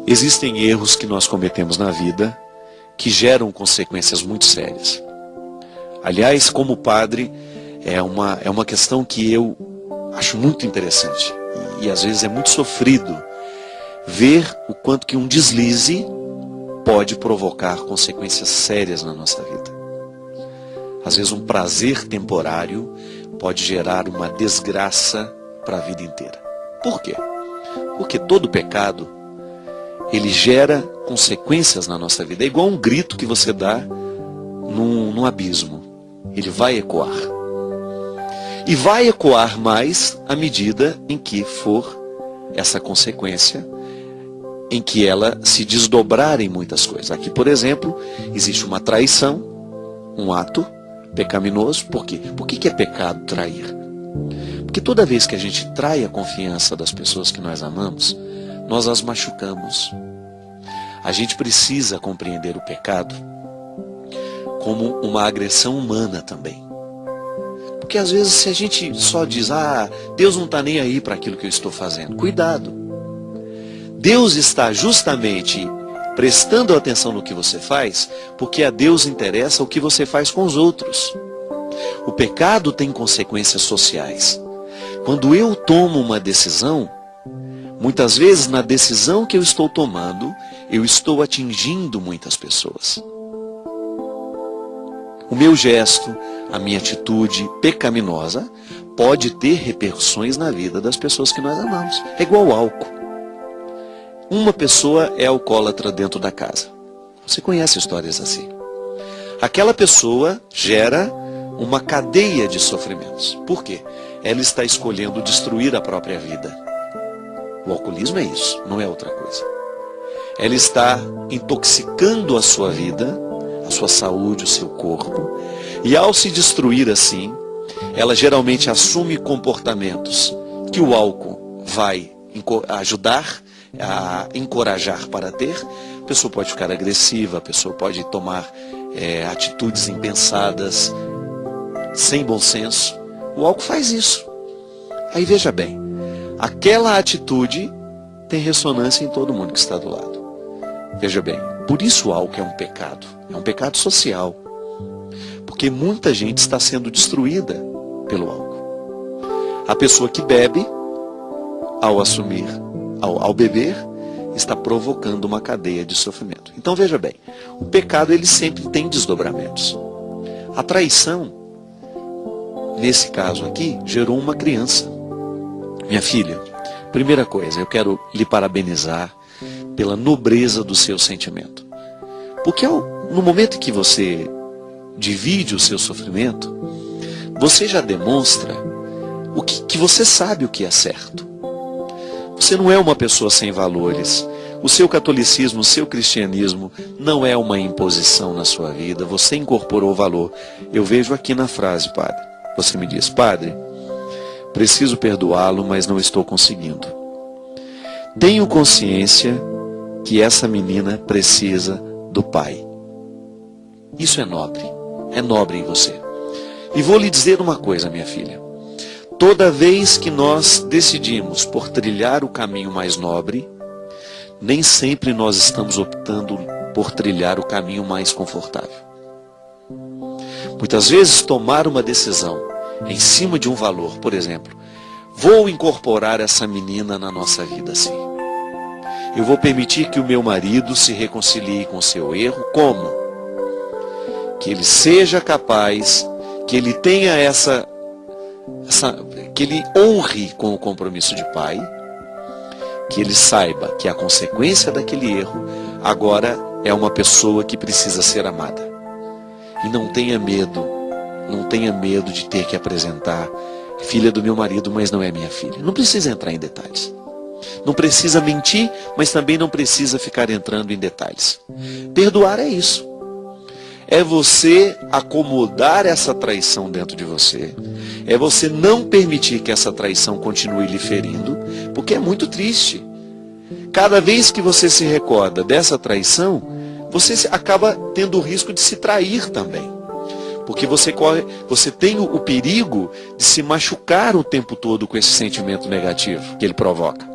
Existem erros que nós cometemos na vida que geram consequências muito sérias. Aliás, como padre, é uma questão que eu acho muito interessante. E às vezes é muito sofrido ver o quanto que um deslize pode provocar consequências sérias na nossa vida. Às vezes um prazer temporário pode gerar uma desgraça para a vida inteira. Por quê? Porque todo pecado, ele gera consequências na nossa vida. É igual um grito que você dá num abismo. Ele vai ecoar. E vai ecoar mais à medida em que for essa consequência, em que ela se desdobrar em muitas coisas. Aqui, por exemplo, existe uma traição, um ato pecaminoso. Por quê? Por que é pecado trair? Porque toda vez que a gente trai a confiança das pessoas que nós amamos, nós as machucamos. A gente precisa compreender o pecado como uma agressão humana também. Porque às vezes se a gente só diz, Deus não está nem aí para aquilo que eu estou fazendo. Cuidado. Deus está justamente prestando atenção no que você faz, porque a Deus interessa o que você faz com os outros. O pecado tem consequências sociais. Quando eu tomo uma decisão, muitas vezes na decisão que eu estou tomando, eu estou atingindo muitas pessoas. O meu gesto, a minha atitude pecaminosa pode ter repercussões na vida das pessoas que nós amamos. É igual ao álcool. Uma pessoa é alcoólatra dentro da casa. Você conhece histórias assim. Aquela pessoa gera uma cadeia de sofrimentos. Por quê? Ela está escolhendo destruir a própria vida. O alcoolismo é isso, não é outra coisa. Ela está intoxicando a sua vida, a sua saúde, o seu corpo. E ao se destruir assim, ela geralmente assume comportamentos que o álcool vai ajudar a encorajar para ter. A pessoa pode ficar agressiva, a pessoa pode tomar atitudes impensadas, sem bom senso. O álcool faz isso. Aí veja bem, aquela atitude tem ressonância em todo mundo que está do lado. Veja bem, por isso o álcool é um pecado social. Porque muita gente está sendo destruída pelo álcool. A pessoa que bebe, ao beber, está provocando uma cadeia de sofrimento. Então veja bem, o pecado ele sempre tem desdobramentos. A traição, nesse caso aqui, gerou uma criança. Minha filha, primeira coisa, eu quero lhe parabenizar pela nobreza do seu sentimento. Porque no momento que você divide o seu sofrimento, você já demonstra que você sabe o que é certo. Você não é uma pessoa sem valores. O seu catolicismo, o seu cristianismo não é uma imposição na sua vida. Você incorporou valor. Eu vejo aqui na frase, padre. Você me diz, padre, preciso perdoá-lo, mas não estou conseguindo. Tenho consciência que essa menina precisa do pai. Isso é nobre em você. E vou lhe dizer uma coisa, minha filha. Toda vez que nós decidimos por trilhar o caminho mais nobre, nem sempre nós estamos optando por trilhar o caminho mais confortável. Muitas vezes tomar uma decisão em cima de um valor, por exemplo, vou incorporar essa menina na nossa vida assim. Eu vou permitir que o meu marido se reconcilie com o seu erro. Como? Que ele seja capaz, que ele tenha que ele honre com o compromisso de pai, que ele saiba que a consequência daquele erro agora é uma pessoa que precisa ser amada. E não tenha medo de ter que apresentar, filha do meu marido, mas não é minha filha. Não precisa entrar em detalhes. Não precisa mentir, mas também não precisa ficar entrando em detalhes. Perdoar é isso. É você acomodar essa traição dentro de você. É você não permitir que essa traição continue lhe ferindo, porque é muito triste. Cada vez que você se recorda dessa traição, você acaba tendo o risco de se trair também. Porque você tem o perigo de se machucar o tempo todo com esse sentimento negativo que ele provoca.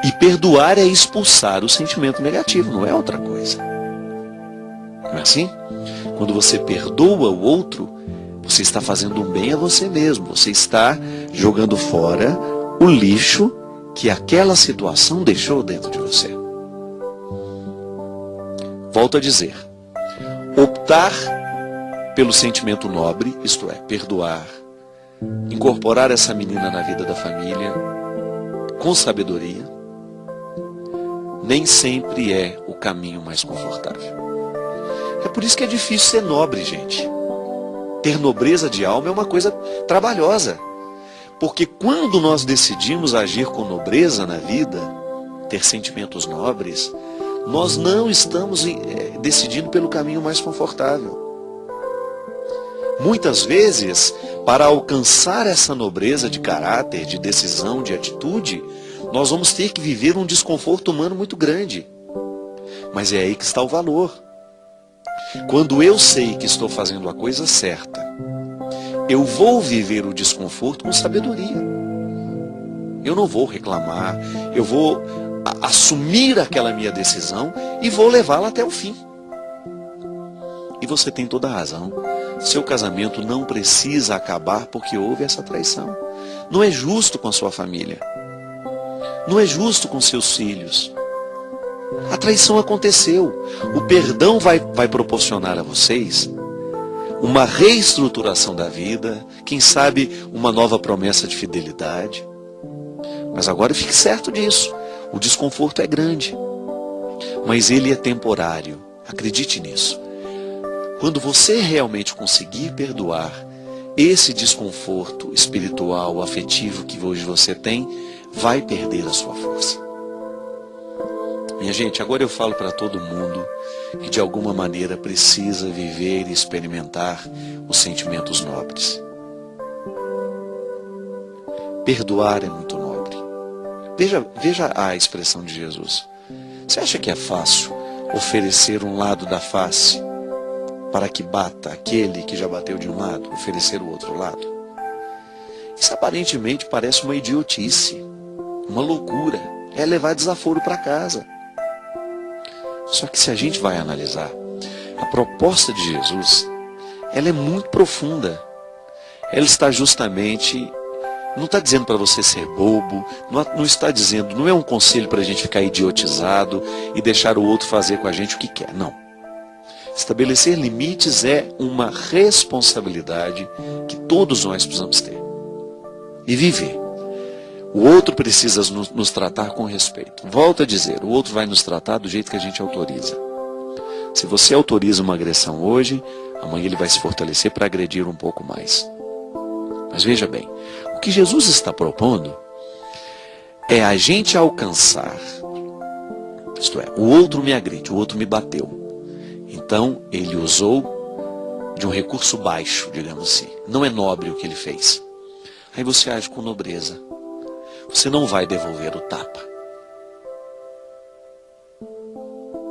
E perdoar é expulsar o sentimento negativo, não é outra coisa. Não é assim? Quando você perdoa o outro, você está fazendo um bem a você mesmo. Você está jogando fora o lixo que aquela situação deixou dentro de você. Volto a dizer, optar pelo sentimento nobre, isto é, perdoar, incorporar essa menina na vida da família com sabedoria, nem sempre é o caminho mais confortável. É por isso que é difícil ser nobre, gente. Ter nobreza de alma é uma coisa trabalhosa. Porque quando nós decidimos agir com nobreza na vida, ter sentimentos nobres, nós não estamos decidindo pelo caminho mais confortável. Muitas vezes, para alcançar essa nobreza de caráter, de decisão, de atitude, nós vamos ter que viver um desconforto humano muito grande. Mas é aí que está o valor. Quando eu sei que estou fazendo a coisa certa, eu vou viver o desconforto com sabedoria. Eu não vou reclamar, eu vou assumir aquela minha decisão e vou levá-la até o fim. E você tem toda a razão. Seu casamento não precisa acabar porque houve essa traição. Não é justo com a sua família. Não é justo com seus filhos. A traição aconteceu. O perdão vai proporcionar a vocês uma reestruturação da vida, quem sabe uma nova promessa de fidelidade. Mas agora fique certo disso. O desconforto é grande, mas ele é temporário. Acredite nisso. Quando você realmente conseguir perdoar, esse desconforto espiritual, afetivo que hoje você tem, vai perder a sua força. Minha gente, agora eu falo para todo mundo que de alguma maneira precisa viver e experimentar os sentimentos nobres. Perdoar é muito nobre. Veja a expressão de Jesus. Você acha que é fácil oferecer um lado da face para que bata aquele que já bateu de um lado, oferecer o outro lado? Isso aparentemente parece uma idiotice, uma loucura. É levar desaforo para casa. Só que se a gente vai analisar, a proposta de Jesus, ela é muito profunda. Ela está justamente, não está dizendo para você ser bobo, não está dizendo, não é um conselho para a gente ficar idiotizado e deixar o outro fazer com a gente o que quer, não. Estabelecer limites é uma responsabilidade que todos nós precisamos ter. E viver. O outro precisa nos tratar com respeito. Volto a dizer, o outro vai nos tratar do jeito que a gente autoriza. Se você autoriza uma agressão hoje, amanhã ele vai se fortalecer para agredir um pouco mais. Mas veja bem, o que Jesus está propondo é a gente alcançar, isto é, o outro me agride, o outro me bateu. Então, ele usou de um recurso baixo, digamos assim. Não é nobre o que ele fez. Aí você age com nobreza. Você não vai devolver o tapa.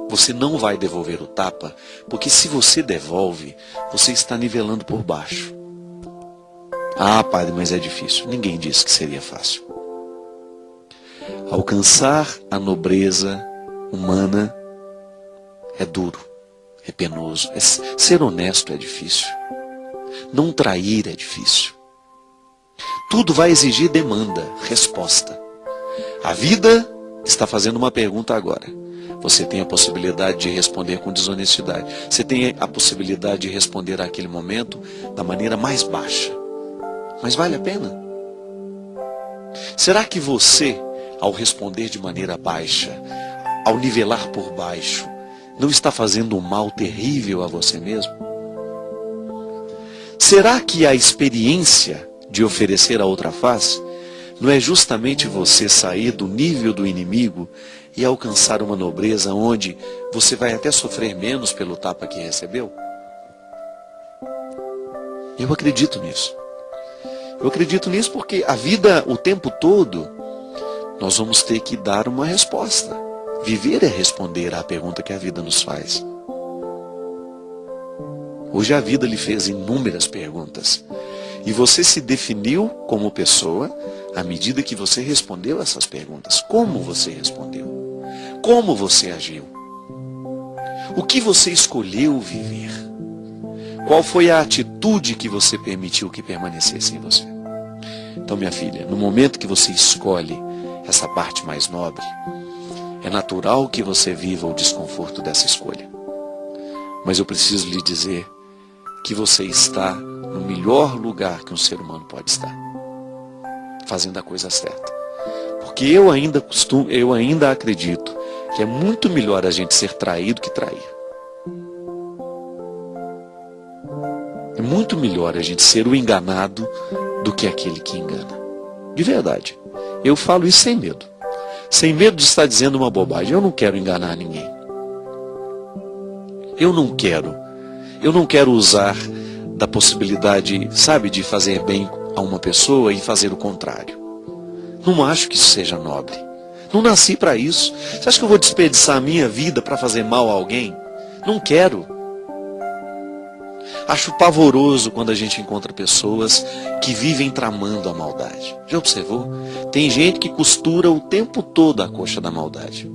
Você não vai devolver o tapa, porque se você devolve, você está nivelando por baixo. Ah, padre, mas é difícil. Ninguém disse que seria fácil. Alcançar a nobreza humana é duro, é penoso. Ser honesto é difícil. Não trair é difícil. Tudo vai exigir demanda, resposta. A vida está fazendo uma pergunta agora. Você tem a possibilidade de responder com desonestidade. Você tem a possibilidade de responder àquele momento da maneira mais baixa. Mas vale a pena? Será que você, ao responder de maneira baixa, ao nivelar por baixo, não está fazendo um mal terrível a você mesmo? Será que a experiência de oferecer a outra face, não é justamente você sair do nível do inimigo e alcançar uma nobreza onde você vai até sofrer menos pelo tapa que recebeu? Eu acredito nisso. Eu acredito nisso porque a vida, o tempo todo, nós vamos ter que dar uma resposta. Viver é responder à pergunta que a vida nos faz. Hoje a vida lhe fez inúmeras perguntas. E você se definiu como pessoa à medida que você respondeu essas perguntas. Como você respondeu? Como você agiu? O que você escolheu viver? Qual foi a atitude que você permitiu que permanecesse em você? Então, minha filha, no momento que você escolhe essa parte mais nobre, é natural que você viva o desconforto dessa escolha. Mas eu preciso lhe dizer que você está no melhor lugar que um ser humano pode estar, fazendo a coisa certa. Porque eu ainda acredito que é muito melhor a gente ser traído que trair. É muito melhor a gente ser o enganado do que aquele que engana. De verdade. Eu falo isso sem medo. Sem medo de estar dizendo uma bobagem. Eu não quero enganar ninguém. Eu não quero usar da possibilidade, sabe, de fazer bem a uma pessoa e fazer o contrário. Não acho que isso seja nobre. Não nasci para isso. Você acha que eu vou desperdiçar a minha vida para fazer mal a alguém? Não quero. Acho pavoroso quando a gente encontra pessoas que vivem tramando a maldade. Já observou? Tem gente que costura o tempo todo a coxa da maldade.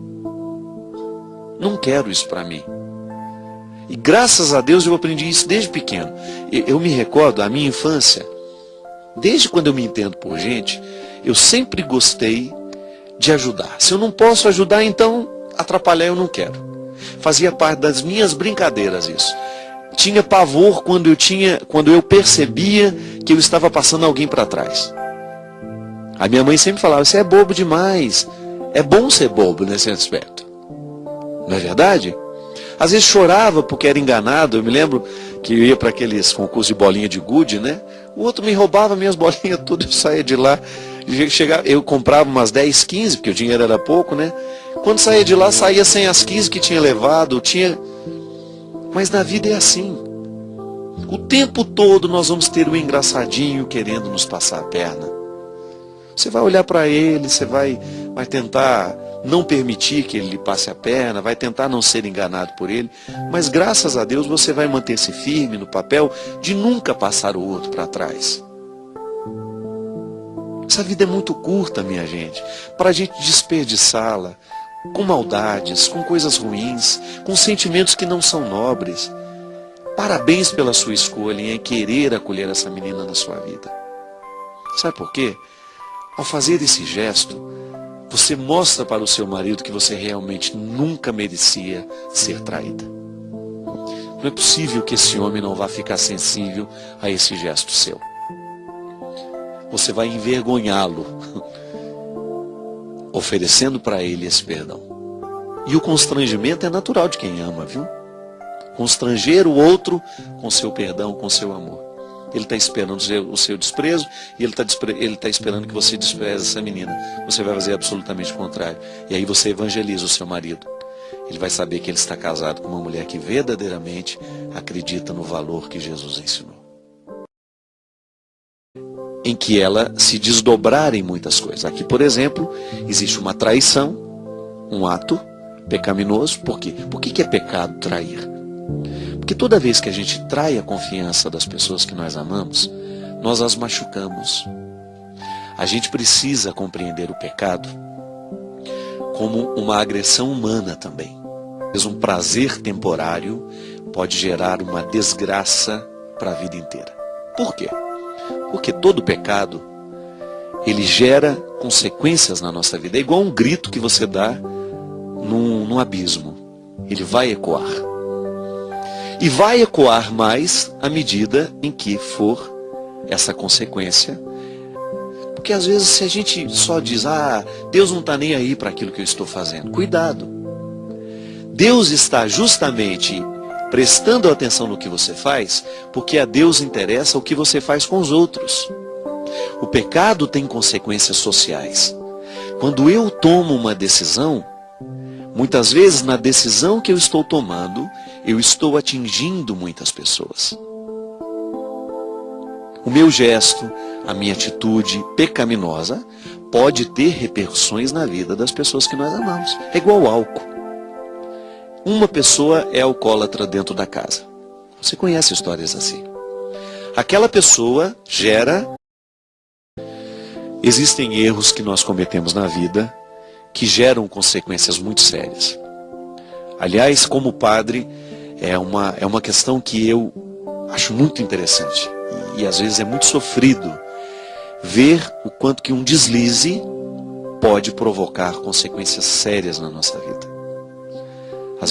Não quero isso para mim. E graças a Deus eu aprendi isso desde pequeno. Eu me recordo, a minha infância, desde quando eu me entendo por gente, eu sempre gostei de ajudar. Se eu não posso ajudar, então atrapalhar eu não quero. Fazia parte das minhas brincadeiras isso. Tinha pavor quando eu percebia que eu estava passando alguém para trás. A minha mãe sempre falava, você é bobo demais. É bom ser bobo nesse aspecto. Não é verdade? Às vezes chorava porque era enganado. Eu me lembro que eu ia para aqueles concursos de bolinha de gude, né? O outro me roubava minhas bolinhas todas, eu saía de lá. Eu comprava umas 10, 15, porque o dinheiro era pouco, né? Quando saía de lá, saía sem as 15 que tinha levado. Mas na vida é assim. O tempo todo nós vamos ter um engraçadinho querendo nos passar a perna. Você vai olhar para ele, você vai tentar não permitir que ele lhe passe a perna, vai tentar não ser enganado por ele, mas graças a Deus você vai manter-se firme no papel de nunca passar o outro para trás. Essa vida é muito curta, minha gente, para a gente desperdiçá-la com maldades, com coisas ruins, com sentimentos que não são nobres. Parabéns pela sua escolha em querer acolher essa menina na sua vida. Sabe por quê? Ao fazer esse gesto, você mostra para o seu marido que você realmente nunca merecia ser traída. Não é possível que esse homem não vá ficar sensível a esse gesto seu. Você vai envergonhá-lo, oferecendo para ele esse perdão. E o constrangimento é natural de quem ama, viu? Constranger o outro com seu perdão, com seu amor. Ele está esperando o seu desprezo e ele está esperando que você despreze essa menina. Você vai fazer absolutamente o contrário. E aí você evangeliza o seu marido. Ele vai saber que ele está casado com uma mulher que verdadeiramente acredita no valor que Jesus ensinou. Em que ela se desdobrar em muitas coisas. Aqui, por exemplo, existe uma traição, um ato pecaminoso. Por quê? Por que é pecado trair? Porque toda vez que a gente trai a confiança das pessoas que nós amamos, nós as machucamos. A gente precisa compreender o pecado como uma agressão humana também. Um prazer temporário pode gerar uma desgraça para a vida inteira. Por quê? Porque todo pecado, ele gera consequências na nossa vida. É igual um grito que você dá num abismo. Ele vai ecoar. E vai ecoar mais à medida em que for essa consequência. Porque às vezes se a gente só diz, Deus não está nem aí para aquilo que eu estou fazendo. Cuidado. Deus está justamente prestando atenção no que você faz, porque a Deus interessa o que você faz com os outros. O pecado tem consequências sociais. Quando eu tomo uma decisão, muitas vezes na decisão que eu estou tomando, eu estou atingindo muitas pessoas. O meu gesto, a minha atitude pecaminosa, pode ter repercussões na vida das pessoas que nós amamos. É igual ao álcool. Uma pessoa é alcoólatra dentro da casa. Você conhece histórias assim. Aquela pessoa gera Existem erros que nós cometemos na vida que geram consequências muito sérias. Aliás, como padre, é uma questão que eu acho muito interessante. E às vezes é muito sofrido ver o quanto que um deslize pode provocar consequências sérias na nossa vida.